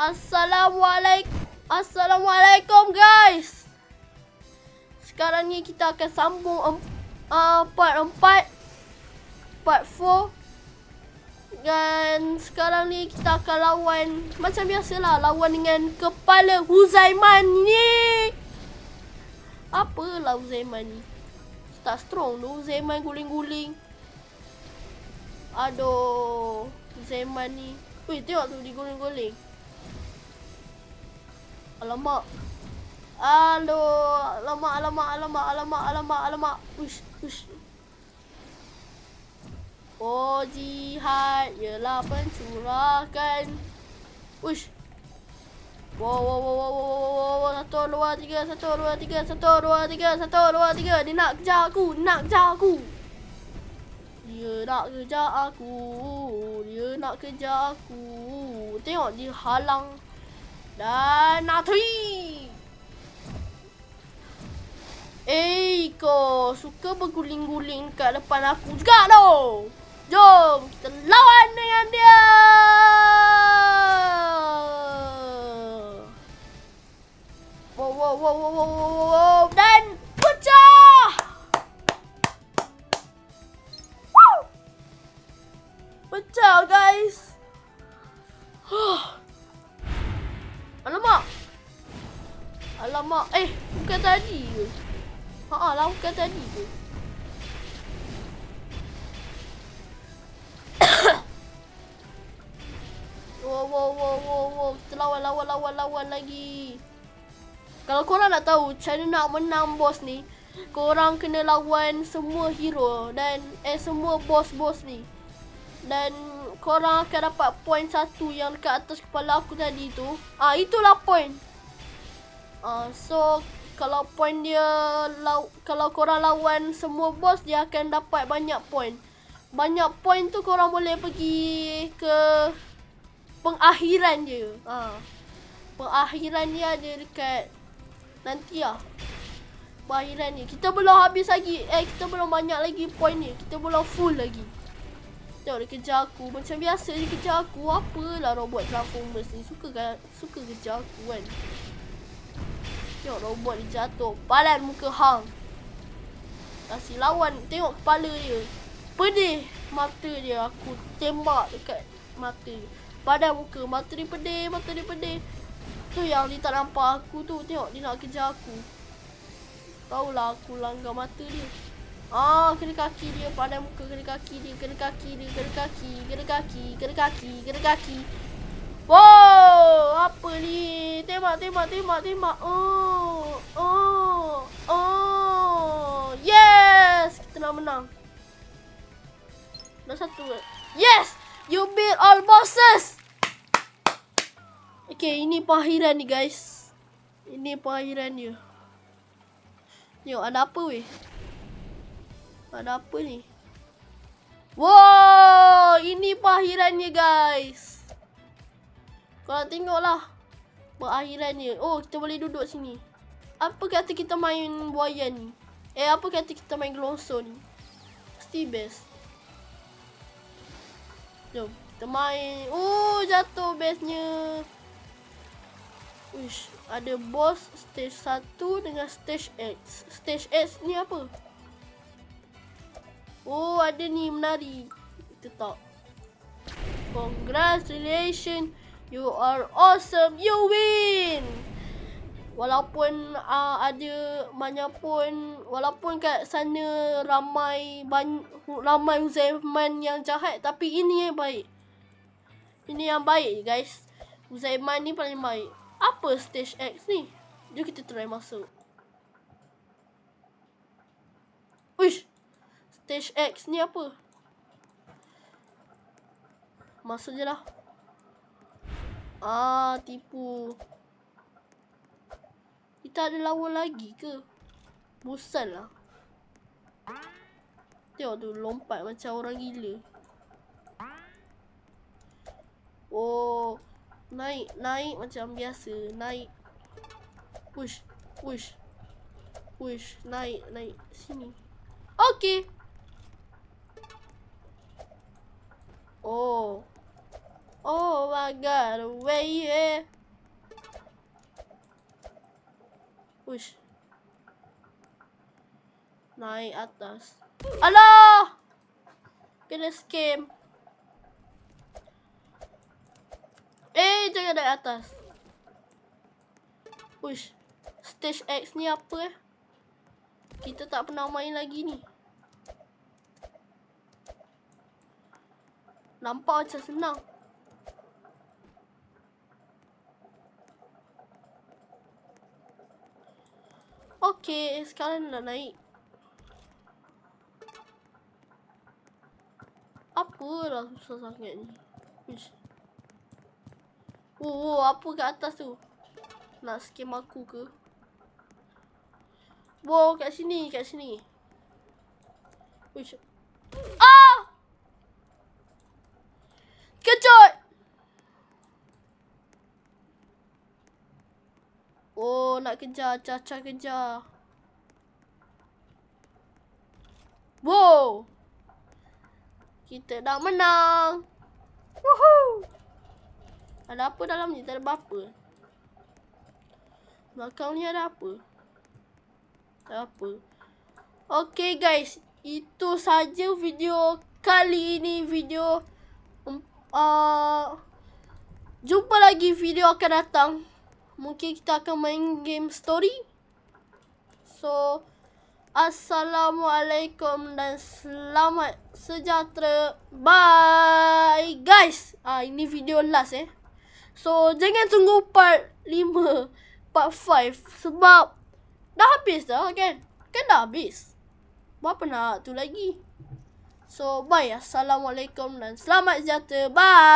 Assalamualaikum guys. Sekarang ni kita akan sambung part 4, part 4. Dan sekarang ni kita akan lawan macam biasalah, lawan dengan kepala Huzaiman ni. Apalah Huzaiman ni? Tak strong tu Huzaiman, guling-guling. Aduh, Huzaiman ni. Weh, tengok tu diguling-guling. Alamak. Aduh, alamak. Ush. Oh, jihad ialah pencurakan. Ush. Wow. 1, 2, 3. Dia nak kejar aku. Dia nak kejar aku. Tengok dia halang. Dan Natri. Kau suka berguling-guling kat depan aku juga tau. Jom kita lawan dengan dia. Wow. Dan pecah. Pecah guys. Alamak. Bukan tadi ke? Bukan tadi ke? Wow. Kita lawan lagi. Kalau korang nak tahu cara nak menang boss ni, korang kena lawan semua hero dan semua boss ni. Dan korang akan dapat point 1 yang dekat atas kepala aku tadi tu. Itulah point. So kalau point dia, kalau korang lawan semua boss, dia akan dapat banyak point. Banyak point tu korang boleh pergi ke pengakhiran dia. Pengakhiran dia ada dekat nanti lah. Pengakhiran dia. Kita belum habis lagi. Kita belum banyak lagi point ni. Kita belum full lagi. Tengok dia kejar aku. Macam biasa dia kejar aku. Apalah robot Transformers ni. Suka kejar aku kan. Tengok robot dia jatuh. Padan muka hang. Kasih lawan. Tengok kepala dia. Pedih mata dia. Aku tembak dekat mata dia. Padan muka. Mata dia pedih. Tu yang dia tak nampak aku tu. Tengok dia nak kejar aku. Tahulah aku langgar mata dia. Kena kaki dia. Padan muka kena kaki dia. Kena kaki. Wow, apa ni? Tembak. Yes, kita nak menang. Dah 1. Yes, you beat all bosses. Okay, ini pengakhiran ni guys. Ini pengakhiran dia. Tengok ada apa weh? Ada apa ni? Wow, ini pengakhirannya guys. Korang tengoklah pengakhirannya. Kita boleh duduk sini. Apa kata kita main buaya ni? Apa kata kita main gelongso ni? Mesti best. Jom kita main. Jatuh bestnya. Uish, ada boss stage 1 dengan stage X. Stage X ni apa? Ada ni menari. Kita tak. Congratulations. You are awesome. You win. Walaupun ada banyak pun, walaupun kat sana ramai Huzaiman yang jahat, tapi ini yang baik. Ini yang baik guys. Huzaiman ni paling baik. Apa stage X ni? Jom kita try masuk. Uish. Stage X ni apa? Masuk je lah. Tipu. Kita ada lawan lagi ke? Bosan lah. Tengok tu lompat macam orang gila. Naik macam biasa. Naik. Push. Naik. Sini. Okay. Oh my god, where you? Ush. Naik atas. Alah! Kena scam. Jangan naik atas. Ush. Stage X ni apa Kita tak pernah main lagi ni. Nampak macam senang. Okey, sekarang nak naik. Apalah susah sangat ni. Ush. Apa kat atas tu? Nak scam aku ke? Kat sini, kat sini. Ush. Ah! Kejut! Nak kejar, Caca kejar. Kita dah menang. Woohoo! Ada apa dalam ni? Tak ada apa-apa. Belakang ni ada apa? Tak ada apa. Okay guys, itu saja video kali ini. Jumpa lagi video akan datang. Mungkin kita akan main game story. So, Assalamualaikum dan selamat sejahtera. Bye guys. Ini video last So, jangan tunggu part 5, part 5 sebab dah habis dah kan? Kan dah habis. Berapa nak tu lagi? So, bye. Assalamualaikum dan selamat sejahtera. Bye.